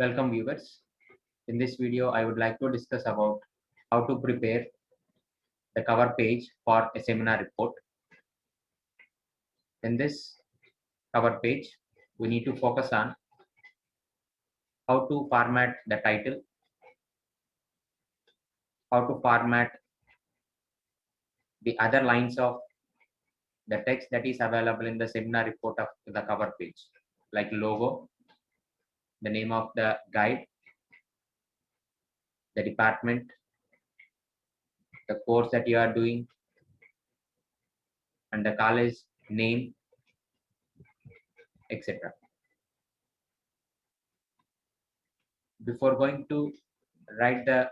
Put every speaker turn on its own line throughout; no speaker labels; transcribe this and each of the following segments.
Welcome viewers. In this video, I would like to discuss about how to prepare the cover page for a seminar report. In this cover page, we need to focus on how to format the title, how to format the other lines of the text that is available in the seminar report of the cover page, like logo, the name of the guide, the department, the course that you are doing, and the college name, etc. Before going to write the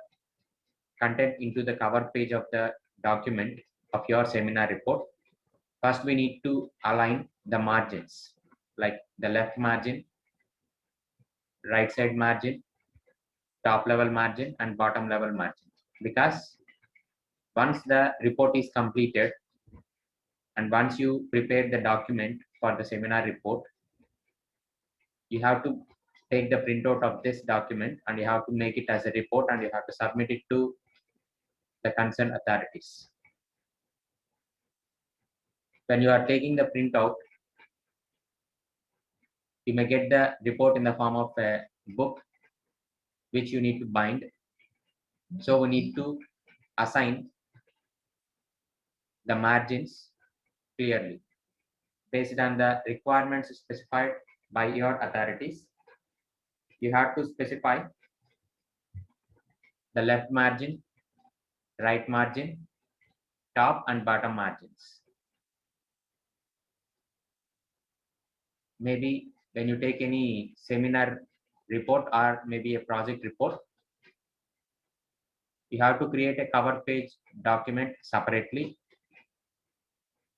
content into the cover page of the document of your seminar report, first we need to align the margins, like the left margin, right side margin, top level margin, and bottom level margin. Because once the report is completed and once you prepare the document for the seminar report, you have to take the printout of this document and you have to make it as a report and you have to submit it to the concerned authorities. When you are taking the printout, you may get the report in the form of a book which you need to bind. So we need to assign the margins clearly based on the requirements specified by your authorities. You have to specify the left margin, right margin, top and bottom margins. Maybe when you take any seminar report or maybe a project report, you have to create a cover page document separately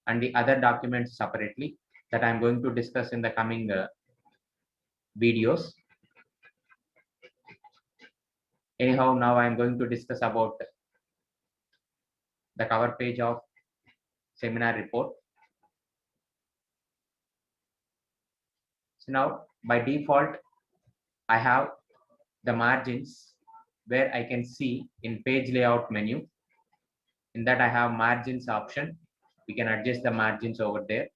and the other documents separately that I'm going to discuss in the coming videos. Anyhow, now I'm going to discuss about the cover page of seminar report. So now by default, I have the margins where I can see in page layout menu. In that I have margins option. We can adjust the margins over there.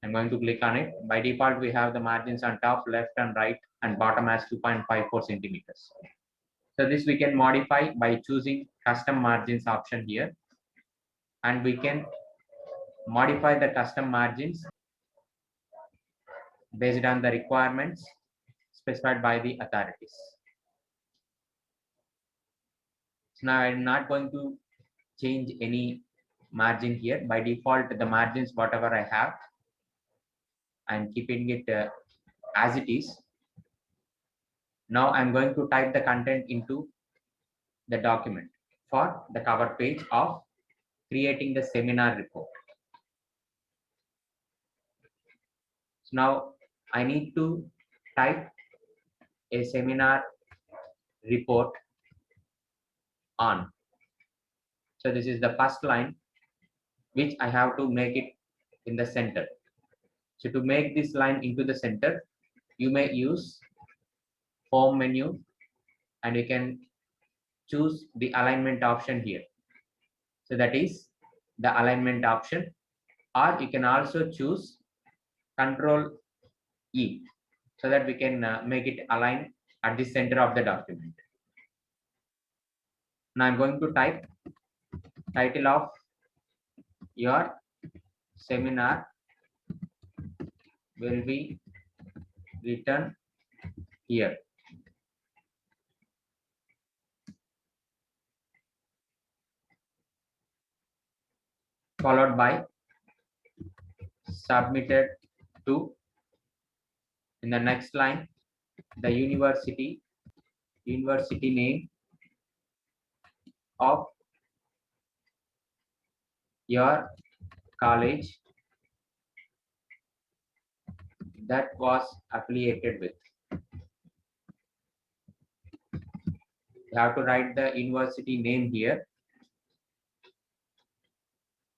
I'm going to click on it. By default, we have the margins on top, left and right and bottom as 2.54 centimeters. So this we can modify by choosing custom margins option here. And we can modify the custom margins based on the requirements specified by the authorities. So now I'm not going to change any margin here. By default, the margins whatever I have, I'm keeping it as it is. Now I'm going to type the content into the document for the cover page of creating the seminar report. So now I need to type a seminar report on. So this is the first line which I have to make it in the center. So to make this line into the center, you may use home menu and you can choose the alignment option here. So that is the alignment option, or you can also choose Control E so that we can make it align at the center of the document. Now I'm going to type title of your seminar will be written here. Followed by submitted to. In the next line, the university name of your college that was affiliated with. You have to write the university name here,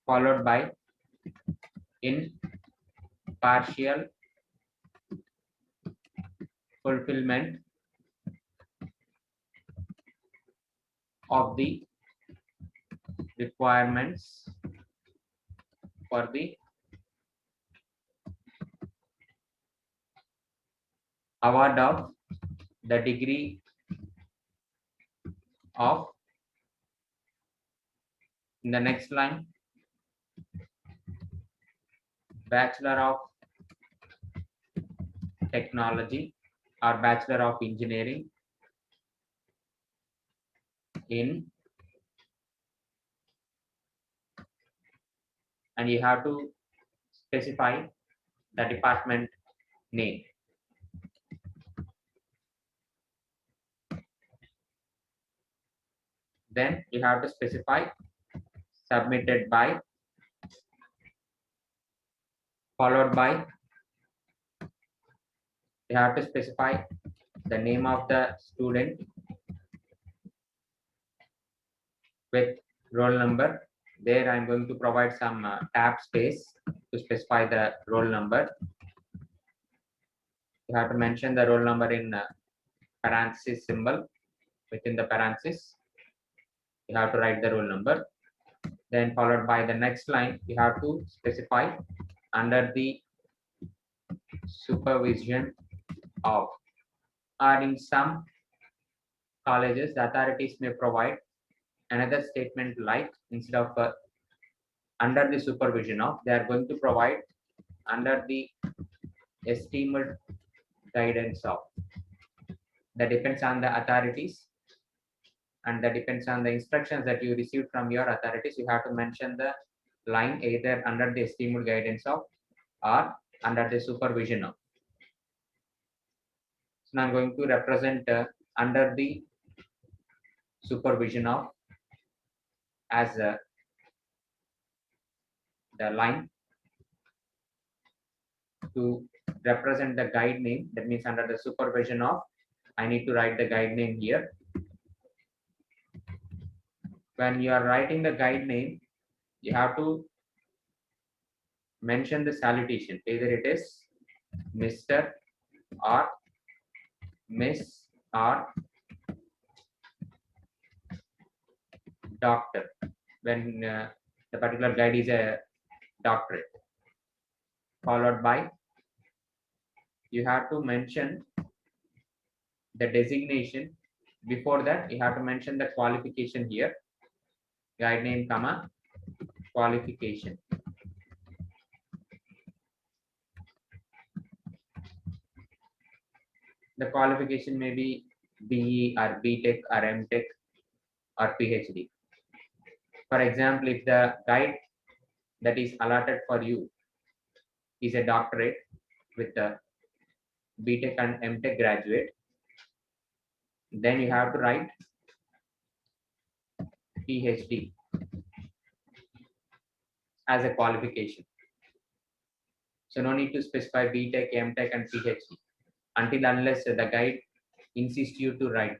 followed by in partial fulfillment of the requirements for the award of the degree of, in the next line, Bachelor of Technology or Bachelor of Engineering in, and you have to specify the department name. Then you have to specify submitted by, followed by you have to specify the name of the student with roll number. There I'm going to provide some tab space to specify the roll number. You have to mention the roll number in parenthesis symbol. Within the parenthesis, you have to write the roll number. Then followed by the next line, you have to specify under the supervision of, or in some colleges, the authorities may provide another statement like, instead of under the supervision of, they are going to provide under the esteemed guidance of. That depends on the authorities, and that depends on the instructions that you received from your authorities. You have to mention the line either under the esteemed guidance of or under the supervision of. So now I'm going to represent under the supervision of as the line. To represent the guide name, that means under the supervision of, I need to write the guide name here. When you are writing the guide name, you have to mention the salutation, either it is Mr. or Miss or Doctor, when the particular guide is a doctorate. Followed by, you have to mention the designation. Before that, you have to mention the qualification here, guide name comma qualification. The qualification may be BE or BTech or MTech or PhD. For example, if the guide that is allotted for you is a doctorate with the BTech and MTech graduate, then you have to write PhD as a qualification. So no need to specify BTech, MTech and PhD until unless the guide insists you to write.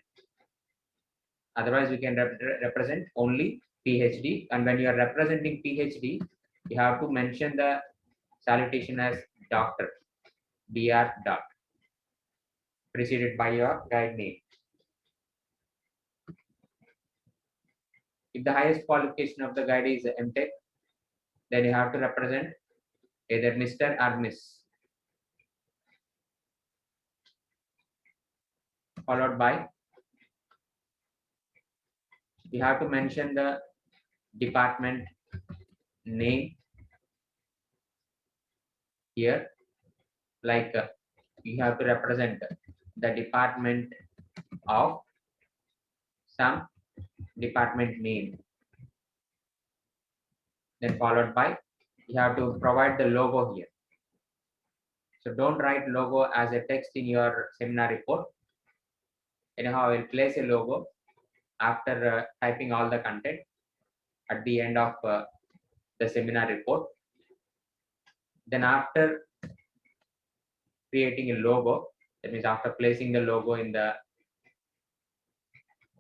Otherwise, we can represent only PhD, and when you are representing PhD, you have to mention the salutation as doctor, Dr. Dot, preceded by your guide name. If the highest qualification of the guide is MTech, then you have to represent either Mr. or Miss. Followed by, you have to mention the department name here, like you have to represent the department of some department name. Then followed by, you have to provide the logo here. So don't write logo as a text in your seminar report. Anyhow, I will place a logo after typing all the content at the end of the seminar report. Then after creating a logo, that means after placing the logo in the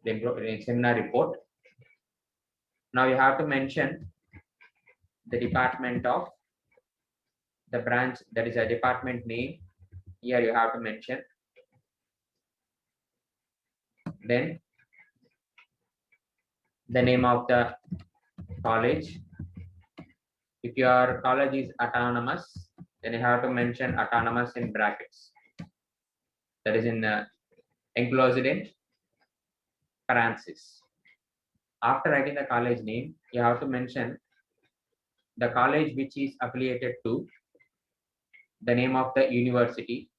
seminar report, now you have to mention the department of the branch, that is a department name. Here you have to mention. Then the name of the college. If your college is autonomous, then you have to mention autonomous in brackets. That is in enclosed in parentheses. After writing the college name, you have to mention the college which is affiliated to, the name of the university,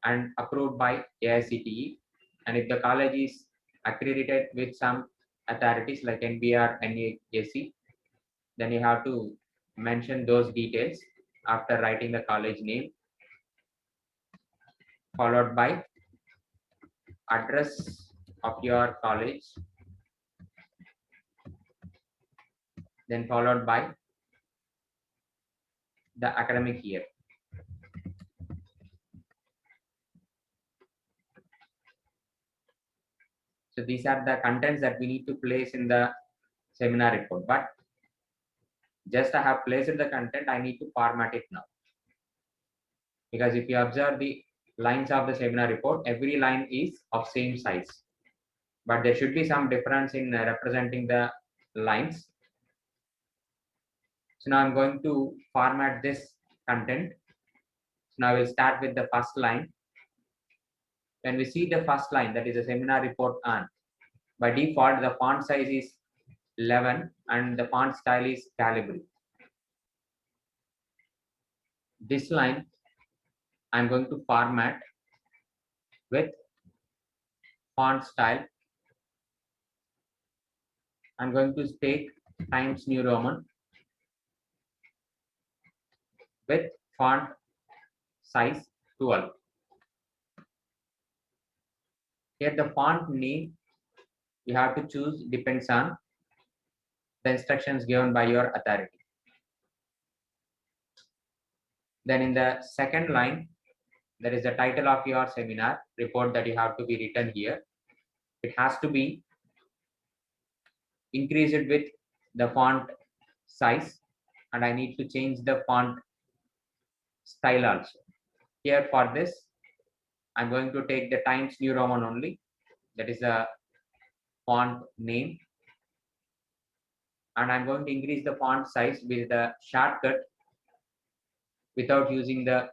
and approved by AICTE. And if the college is accredited with some authorities like NBR, NAAC, then you have to mention those details after writing the college name, followed by address of your college, then followed by the academic year. So these are the contents that we need to place in the seminar report. But just I have placed the content, I need to format it now. Because if you observe the lines of the seminar report, every line is of same size. But there should be some difference in representing the lines. So now I'm going to format this content. So now we'll start with the first line. When we see the first line, that is a seminar report on, by default, the font size is 11 and the font style is Calibri. This line, I'm going to format with font style. I'm going to take Times New Roman with font size 12. Here the font name you have to choose depends on the instructions given by your authority. Then in the second line, there is the title of your seminar report that you have to be written here. It has to be increased with the font size, and I need to change the font style also. Here for this, I'm going to take the Times New Roman only. That is the font name. And I'm going to increase the font size with the shortcut without using the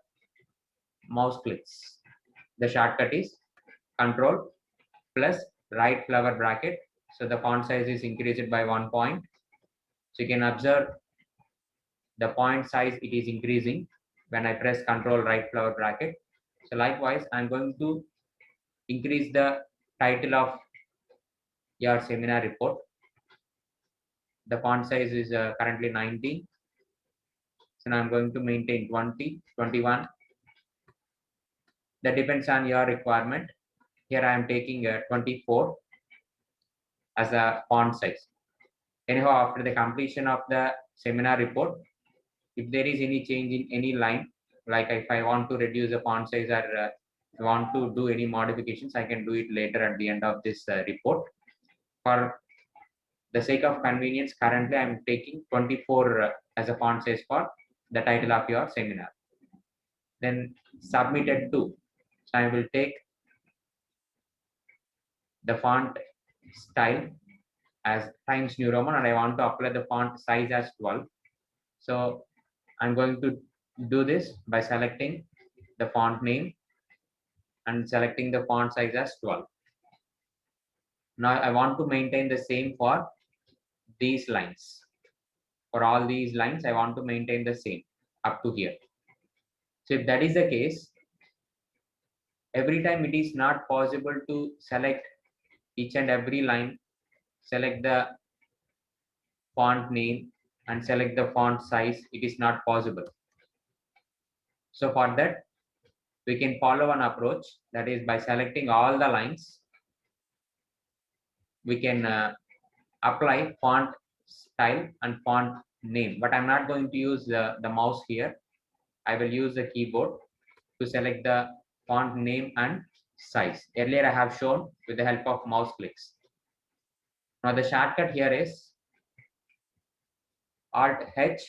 mouse clicks. The shortcut is Control plus right flower bracket. So the font size is increased by 1 point. So you can observe the point size, it is increasing when I press Control right flower bracket. So likewise, I'm going to increase the title of your seminar report. The font size is currently 19. So now I'm going to maintain 20, 21. That depends on your requirement. Here I am taking a 24 as a font size. Anyhow, after the completion of the seminar report, if there is any change in any line, like if I want to reduce the font size or want to do any modifications, I can do it later at the end of this report. For the sake of convenience, currently I'm taking 24 as a font size for the title of your seminar. Then submitted to. So I will take the font style as Times New Roman and I want to apply the font size as 12. So I'm going to do this by selecting the font name and selecting the font size as 12. Now I want to maintain the same for these lines. For all these lines, I want to maintain the same up to here. So if that is the case, every time it is not possible to select each and every line, select the font name and select the font size, it is not possible. So for that, we can follow an approach, that is by selecting all the lines, we can apply font style and font name, but I'm not going to use the mouse here. I will use the keyboard to select the font name and size. Earlier I have shown with the help of mouse clicks. Now the shortcut here is Alt H.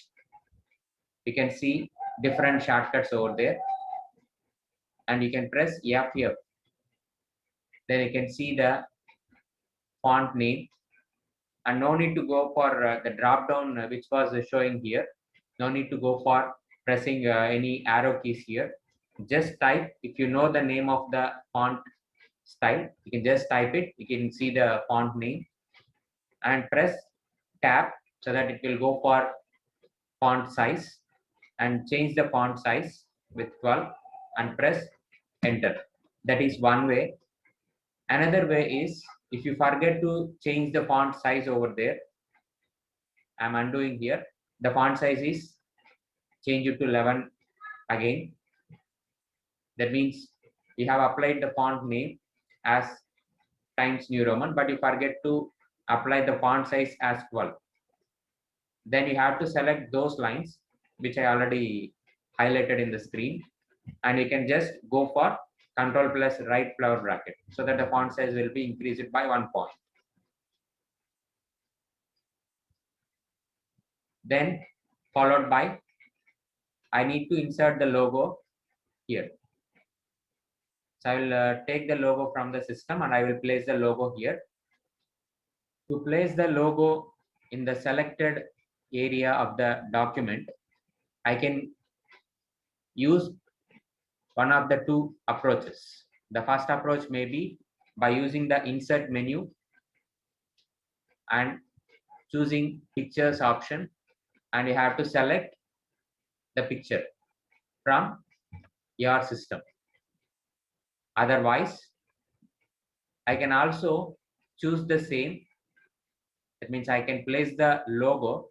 You can see different shortcuts over there, and you can press F. Then you can see the font name, and no need to go for the drop down which was showing here. No need to go for pressing any arrow keys here. Just type, if you know the name of the font style, you can just type it. You can see the font name and press tab so that it will go for font size, and change the font size with 12 and press enter. That is one way. Another way is, if you forget to change the font size over there, I'm undoing here. The font size is change it to 11 again. That means you have applied the font name as Times New Roman, but you forget to apply the font size as 12. Then you have to select those lines which I already highlighted in the screen, and you can just go for Control plus right flower bracket so that the font size will be increased by 1 point. Then followed by, I need to insert the logo here. So I will take the logo from the system and I will place the logo here. To place the logo in the selected area of the document, I can use one of the two approaches. The first approach may be by using the insert menu and choosing pictures option, and you have to select the picture from your system. Otherwise, I can also choose the same. That means I can place the logo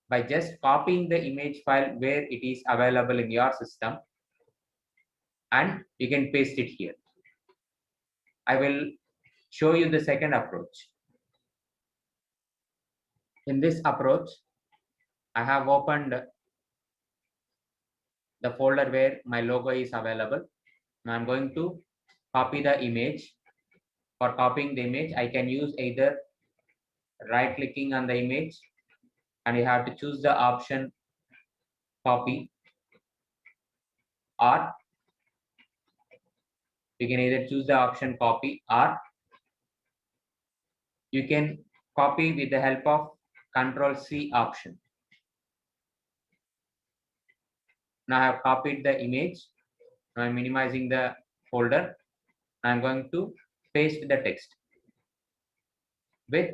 by just copying the image file where it is available in your system, and you can paste it here. I will show you the second approach. In this approach, I have opened the folder where my logo is available. Now I'm going to copy the image. For copying the image, I can use either right clicking on the image, and you have to choose the option copy, or you can either choose the option copy, or you can copy with the help of Control C option. Now I have copied the image. Now I'm minimizing the folder. I'm going to paste the text with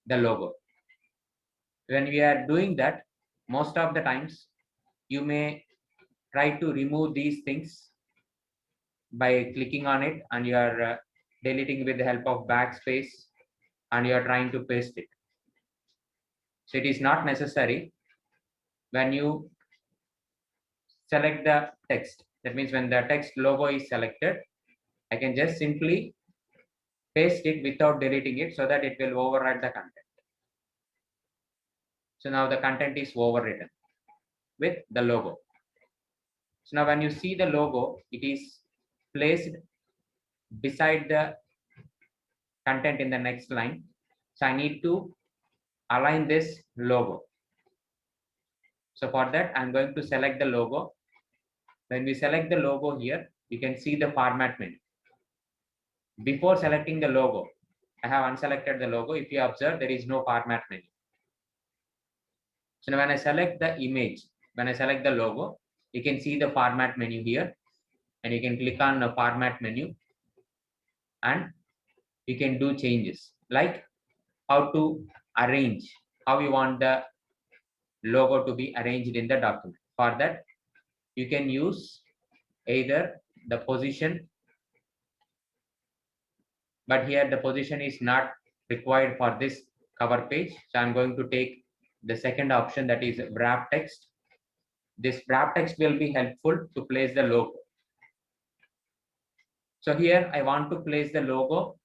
the logo. When we are doing that, most of the times you may try to remove these things by clicking on it, and you are deleting with the help of backspace, and you are trying to paste it. So it is not necessary. When you select the text, that means when the text logo is selected, I can just simply paste it without deleting it so that it will override the content. So now the content is overwritten with the logo. So now when you see the logo, it is placed beside the content in the next line. So I need to align this logo. So for that, I'm going to select the logo. When we select the logo here, you can see the format menu. Before selecting the logo, I have unselected the logo. If you observe, there is no format menu. So now when I select the image, when I select the logo, you can see the format menu here, and you can click on the format menu, and you can do changes like how to arrange, how you want the logo to be arranged in the document. For that, you can use either the position, but here the position is not required for this cover page. So I'm going to take the second option, that is wrap text. This wrap text will be helpful to place the logo. So here I want to place the logo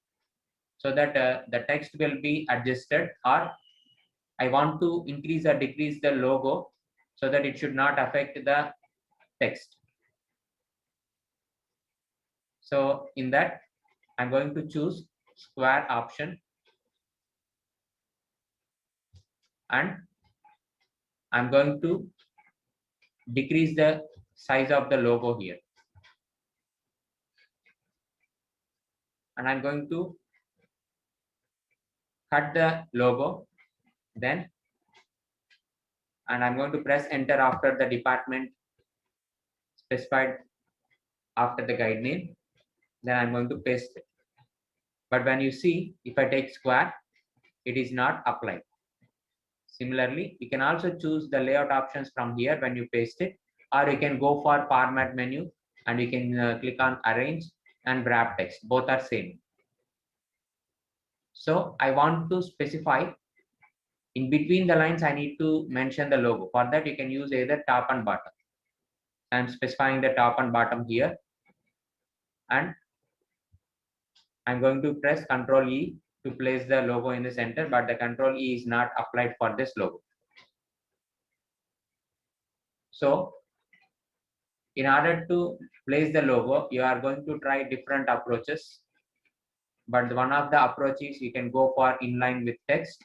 so that the text will be adjusted, or I want to increase or decrease the logo so that it should not affect the text. So in that, I'm going to choose square option, and I'm going to decrease the size of the logo here, and I'm going to cut the logo, then, and I'm going to press enter after the department specified after the guide name. Then I'm going to paste it. But when you see, if I take square, it is not applied. Similarly, you can also choose the layout options from here when you paste it, or you can go for format menu and you can click on arrange and wrap text. Both are same. So I want to specify in between the lines, I need to mention the logo. For that, you can use either top and bottom. I'm specifying the top and bottom here, and I'm going to press Ctrl E to place the logo in the center, but the Ctrl E is not applied for this logo. So in order to place the logo, you are going to try different approaches. But one of the approaches you can go for inline with text,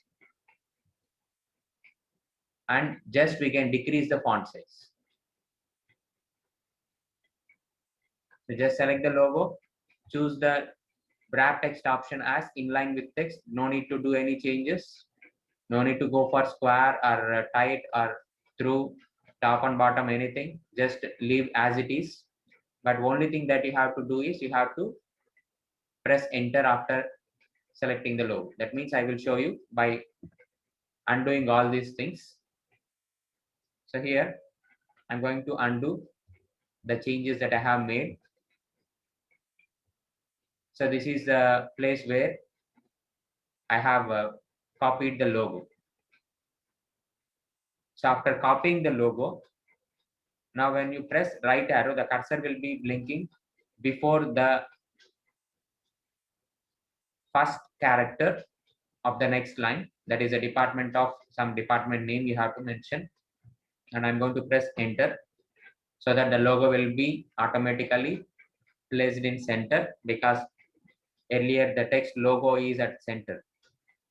and just we can decrease the font size. So just select the logo, choose the wrap text option as inline with text. No need to do any changes. No need to go for square or tight or through top and bottom anything. Just leave as it is. But only thing that you have to do is you have to press enter after selecting the logo. That means I will show you by undoing all these things. So here I'm going to undo the changes that I have made. So this is the place where I have copied the logo. So after copying the logo, now when you press right arrow, the cursor will be blinking before the first character of the next line. That is a department of some department name you have to mention. And I'm going to press enter so that the logo will be automatically placed in center, because earlier the text logo is at center.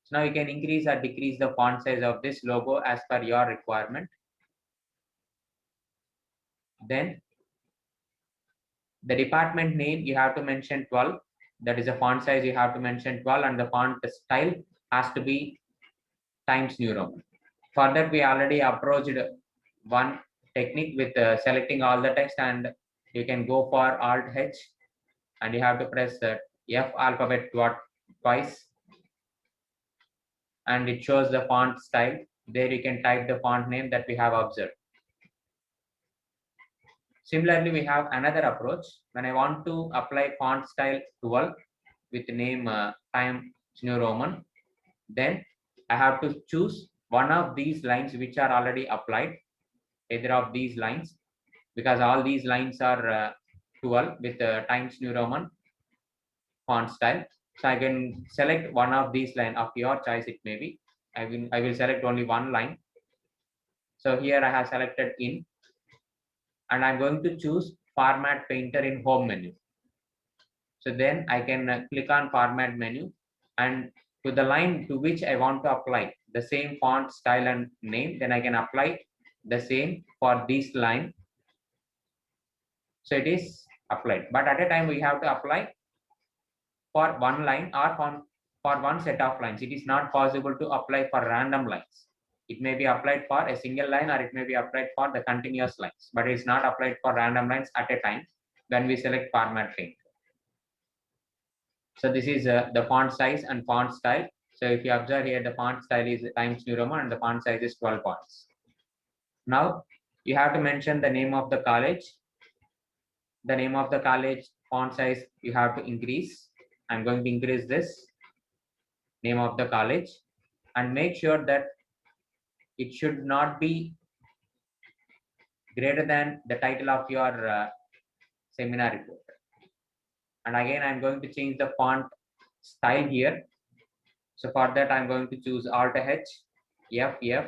So now you can increase or decrease the font size of this logo as per your requirement. Then the department name you have to mention 12. That is a font size you have to mention 12, and the font style has to be Times New Roman. For that, we already approached one technique with selecting all the text, and you can go for Alt H and you have to press F alphabet twice, and it shows the font style. There you can type the font name that we have observed. Similarly, we have another approach. When I want to apply font style 12 with name Times New Roman, then I have to choose one of these lines which are already applied, either of these lines, because all these lines are 12 with Times New Roman font style. So I can select one of these line of your choice. It may be. I will select only one line. So here I have selected in, and I'm going to choose Format Painter in Home menu. So then I can click on Format menu, and to the line to which I want to apply the same font style and name, then I can apply the same for this line. So it is applied, but at a time we have to apply for one line or for one set of lines. It is not possible to apply for random lines. It may be applied for a single line, or it may be applied for the continuous lines, but it's not applied for random lines at a time when we select Format Painter. So this is the font size and font style. So if you observe here, the font style is Times New Roman and the font size is 12 points. Now you have to mention the name of the college. The name of the college font size you have to increase. I'm going to increase this name of the college, and make sure that it should not be greater than the title of your seminar report. And again, I'm going to change the font style here. So for that, I'm going to choose Alt H, F, F.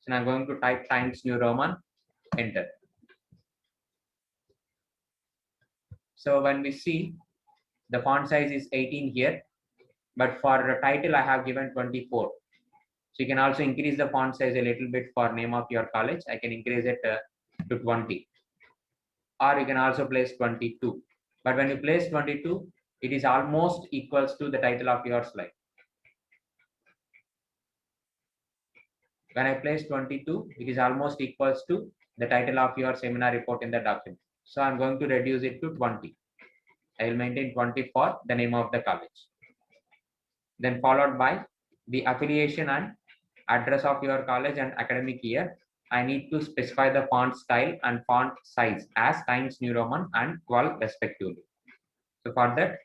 So I'm going to type Times New Roman, enter. So when we see, the font size is 18 here, but for the title, I have given 24. So you can also increase the font size a little bit for name of your college. I can increase it to 20, or you can also place 22. But when you place 22, it is almost equals to the title of your slide. When I place 22, it is almost equals to the title of your seminar report in the document. So I'm going to reduce it to 20. I will maintain 20 for the name of the college. Then followed by the affiliation and address of your college and academic year. I need to specify the font style and font size as Times New Roman and 12 respectively. So for that,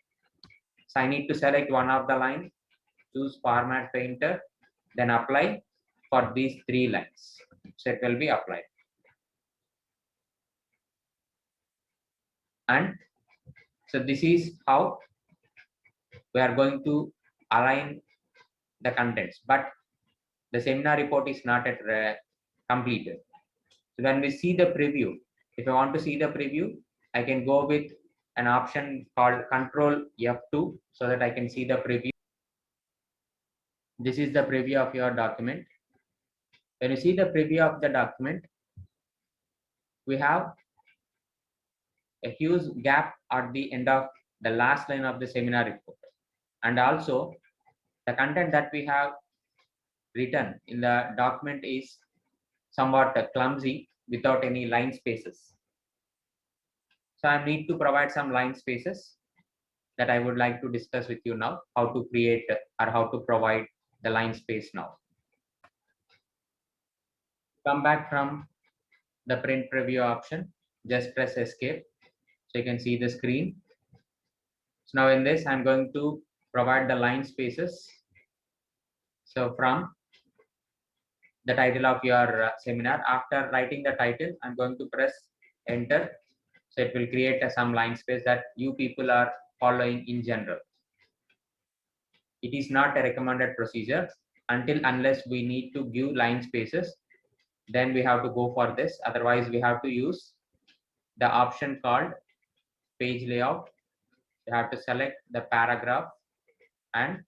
I need to select one of the lines, choose format painter, then apply for these 3 lines. So it will be applied. And so this is how we are going to align the contents, but the seminar report is not yet completed. So when we see the preview, if I want to see the preview, I can go with an option called Control F2 so that I can see the preview. This is the preview of your document. When you see the preview of the document, we have a huge gap at the end of the last line of the seminar report. And also the content that we have written in the document is somewhat clumsy without any line spaces. So I need to provide some line spaces that I would like to discuss with you now, how to create or how to provide the line space now. Come back from the print preview option, just press escape so you can see the screen. So now in this, I'm going to provide the line spaces. So from the title of your seminar, after writing the title, I'm going to press enter. So it will create some line space that you people are following in general. It is not a recommended procedure unless we need to give line spaces, then we have to go for this. Otherwise, we have to use the option called page layout. You have to select the paragraph and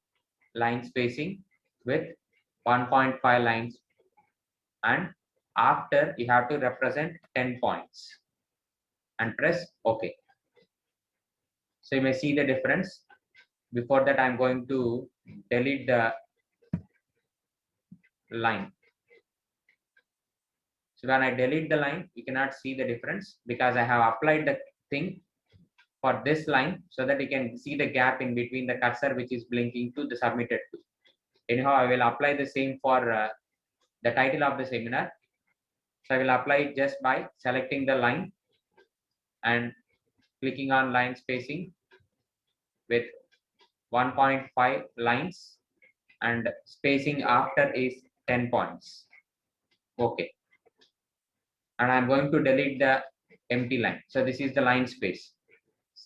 line spacing with 1.5 lines, and after you have to represent 10 points and press OK. So you may see the difference. Before that, I'm going to delete the line. So when I delete the line, you cannot see the difference because I have applied the thing for this line so that you can see the gap in between the cursor which is blinking to the submitted to. Anyhow, I will apply the same for the title of the seminar. So I will apply it just by selecting the line and clicking on line spacing with 1.5 lines, and spacing after is 10 points. Okay. And I'm going to delete the empty line. So this is the line space.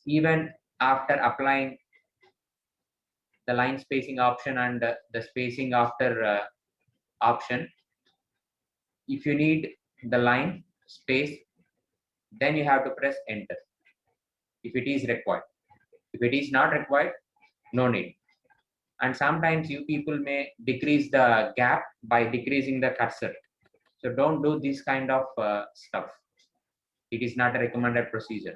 Even after applying the line spacing option and the spacing after option, if you need the line space, then you have to press enter if it is required. If it is not required, no need. And sometimes you people may decrease the gap by decreasing the cursor. So don't do this kind of stuff. It is not a recommended procedure.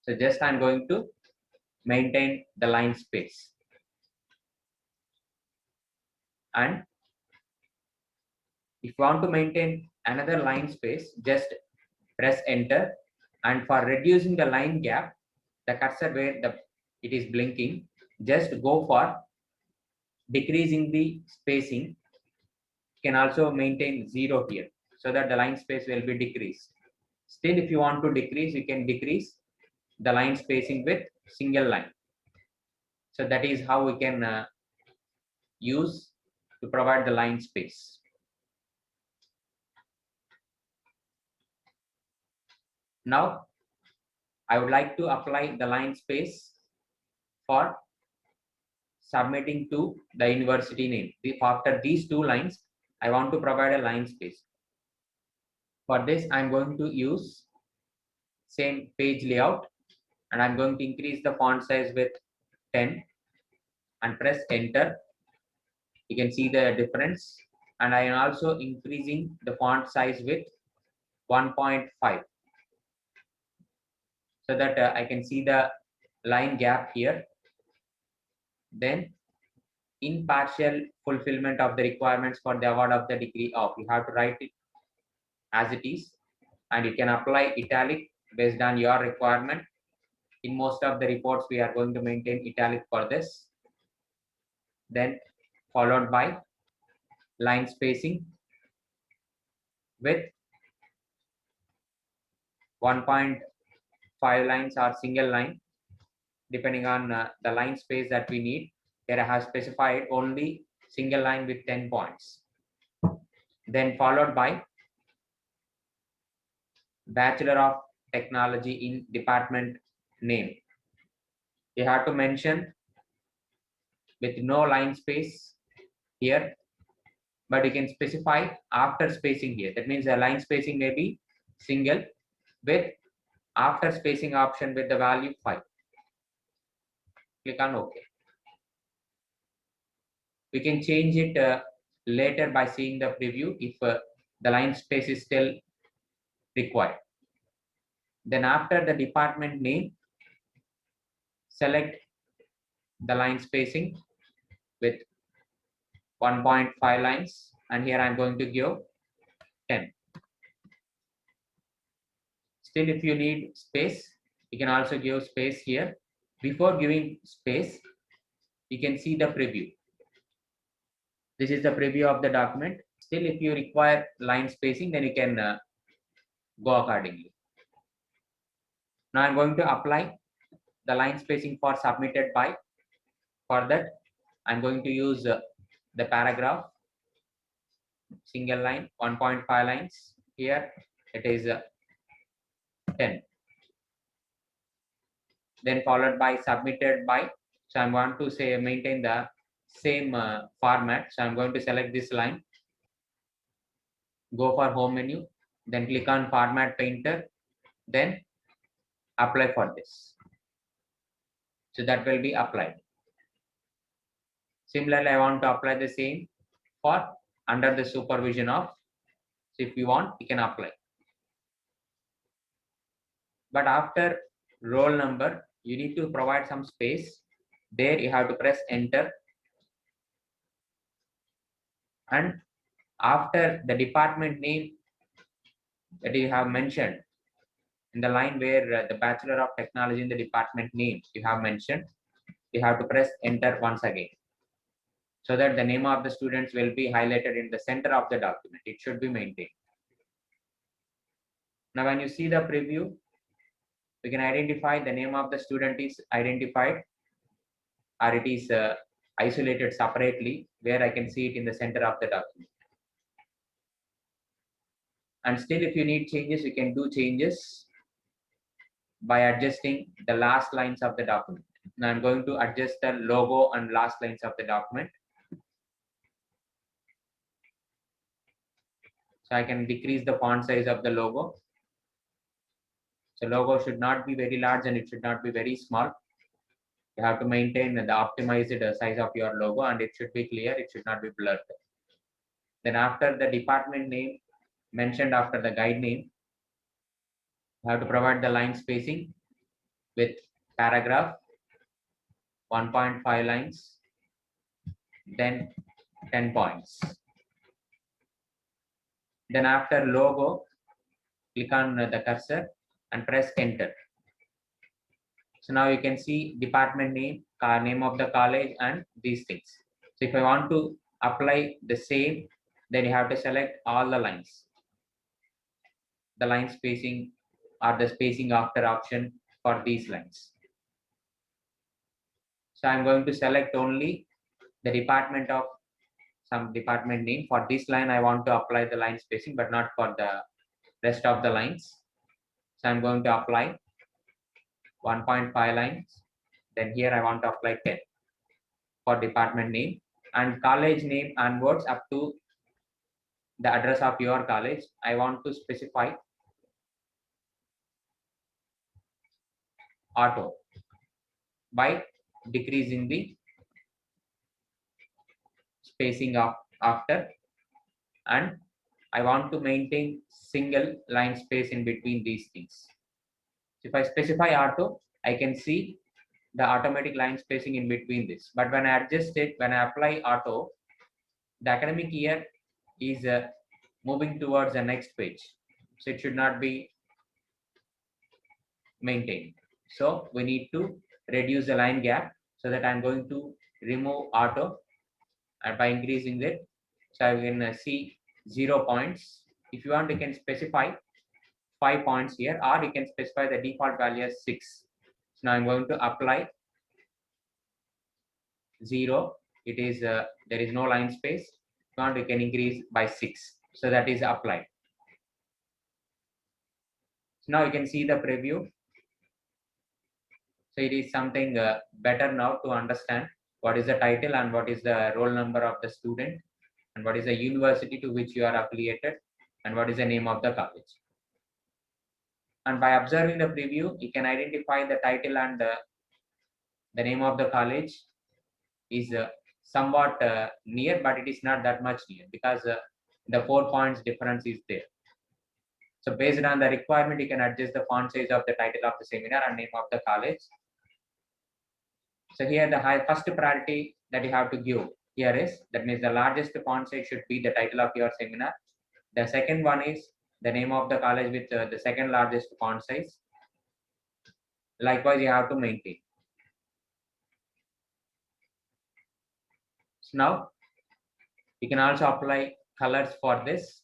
So just I'm going to maintain the line space. And if you want to maintain another line space, just press enter. And for reducing the line gap, the cursor where it is blinking, just go for decreasing the spacing. You can also maintain 0 here so that the line space will be decreased. Still, if you want to decrease, you can decrease the line spacing with single line. So that is how we can use to provide the line space. Now, I would like to apply the line space for submitting to the university name. After these 2 lines, I want to provide a line space. For this, I'm going to use same page layout, and I'm going to increase the font size with 10 and press enter. You can see the difference, and I am also increasing the font size with 1.5 so that I can see the line gap here. Then in partial fulfillment of the requirements for the award of the degree of. You have to write it as it is, and you can apply italic based on your requirement. In most of the reports, we are going to maintain italic for this. Then followed by line spacing with 1.5 lines or single line, depending on the line space that we need. Here I have specified only single line with 10 points. Then followed by Bachelor of Technology in department name. You have to mention with no line space here, but you can specify after spacing here. That means the line spacing may be single with after spacing option with the value 5. Click on OK. We can change it later by seeing the preview if the line space is still required. Then after the department name, select the line spacing with 1.5 lines, and here I'm going to give 10. Still, if you need space, you can also give space here. Before giving space, you can see the preview. This is the preview of the document. Still, if you require line spacing, then you can go accordingly. Now I'm going to apply the line spacing for submitted by. For that, I'm going to use the paragraph, single line, 1.5 lines. Here it is 10. Then followed by submitted by. So I want to say maintain the same format. So I'm going to select this line, go for home menu, then click on format painter, then apply for this. So that will be applied. Similarly, I want to apply the same for under the supervision of. So if you want, you can apply. But after roll number, you need to provide some space. There you have to press enter. And after the department name that you have mentioned, in the line where the Bachelor of Technology in the department name you have mentioned, you have to press enter once again, so that the name of the students will be highlighted in the center of the document. It should be maintained. Now when you see the preview, we can identify the name of the student is identified, or it is isolated separately, where I can see it in the center of the document. And still, if you need changes, you can do changes by adjusting the last lines of the document. Now I'm going to adjust the logo and last lines of the document. So I can decrease the font size of the logo. So logo should not be very large and it should not be very small. You have to maintain the optimized size of your logo, and it should be clear. It should not be blurred. Then after the department name mentioned after the guide name, you have to provide the line spacing with paragraph, 1.5 lines, then 10 points. Then after logo, click on the cursor and press enter. So now you can see department name, name of the college, and these things. So if I want to apply the same, then you have to select all the lines, the line spacing or the spacing after option for these lines. So I'm going to select only the department of some department name. For this line, I want to apply the line spacing, but not for the rest of the lines. So I'm going to apply 1.5 lines. Then here I want to apply 10 for department name, and college name onwards up to the address of your college. I want to specify auto by decreasing the spacing of after, and I want to maintain single line space in between these things. If I specify auto, I can see the automatic line spacing in between this. But when I adjust it, when I apply auto, the academic year is moving towards the next page. So it should not be maintained. So we need to reduce the line gap, so that I'm going to remove auto and by increasing it. So I can see 0 points. If you want, you can specify 5 points here, or you can specify the default value as 6. So now I'm going to apply 0. It is there is no line space. If you want, you can increase by 6. So that is applied. So now you can see the preview. So it is something better now to understand what is the title and what is the roll number of the student and what is the university to which you are affiliated and what is the name of the college. And by observing the preview, you can identify the title and the name of the college is somewhat near, but it is not that much near, because the 4 points difference is there. So based on the requirement, you can adjust the font size of the title of the seminar and name of the college. So here the first priority that you have to give here is, that means the largest font size should be the title of your seminar. The second one is the name of the college with the second largest font size. Likewise, you have to maintain. So now you can also apply colors for this.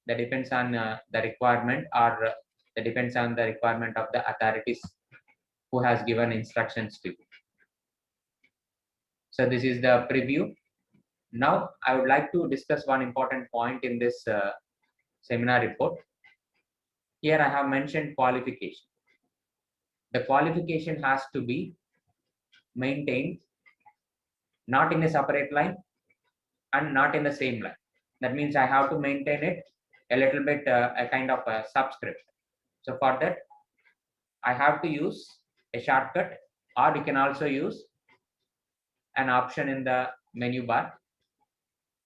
That depends on the requirement, or that depends on the requirement of the authorities who has given instructions to you. So this is the preview. Now I would like to discuss one important point in this seminar report. Here I have mentioned qualification. The qualification has to be maintained not in a separate line and not in the same line. That means I have to maintain it a little bit, a kind of a subscript. So for that, I have to use a shortcut, or you can also use an option in the menu bar.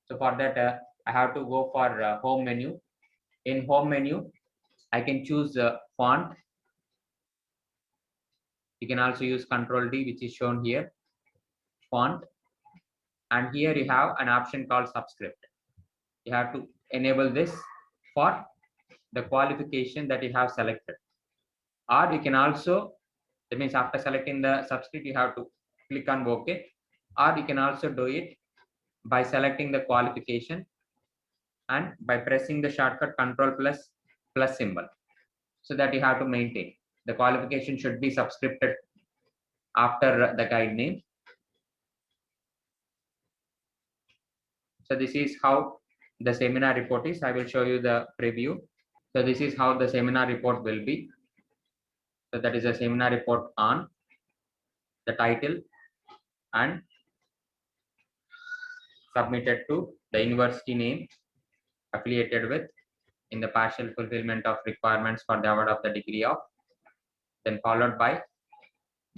So for that, I have to go for home menu. In home menu, I can choose font. You can also use Control D, which is shown here, font. And here you have an option called subscript. You have to enable this for the qualification that you have selected. Or you can also, that means after selecting the subscript, you have to click on OK. Or you can also do it by selecting the qualification and by pressing the shortcut Control plus symbol, so that you have to maintain. The qualification should be subscripted after the guide name. So this is how the seminar report is. I will show you the preview. So this is how the seminar report will be. So that is a seminar report on the title and submitted to the university name affiliated with in the partial fulfillment of requirements for the award of the degree of, then followed by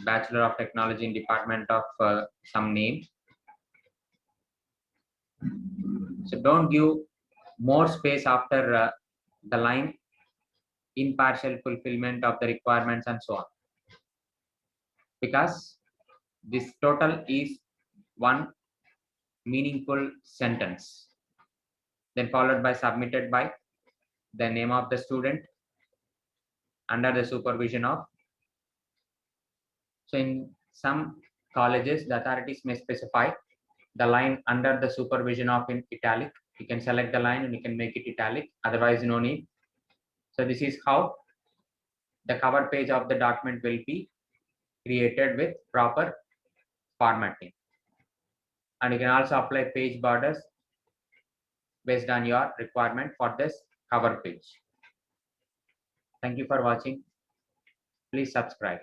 Bachelor of Technology in Department of some name. So don't give more space after the line in partial fulfillment of the requirements and so on, because this total is one meaningful sentence. Then followed by submitted by the name of the student under the supervision of. So in some colleges, the authorities may specify the line under the supervision of in italic. You can select the line and you can make it italic, otherwise no need. So this is how the cover page of the document will be created with proper formatting. And you can also apply page borders based on your requirement for this cover page. Thank you for watching. Please subscribe.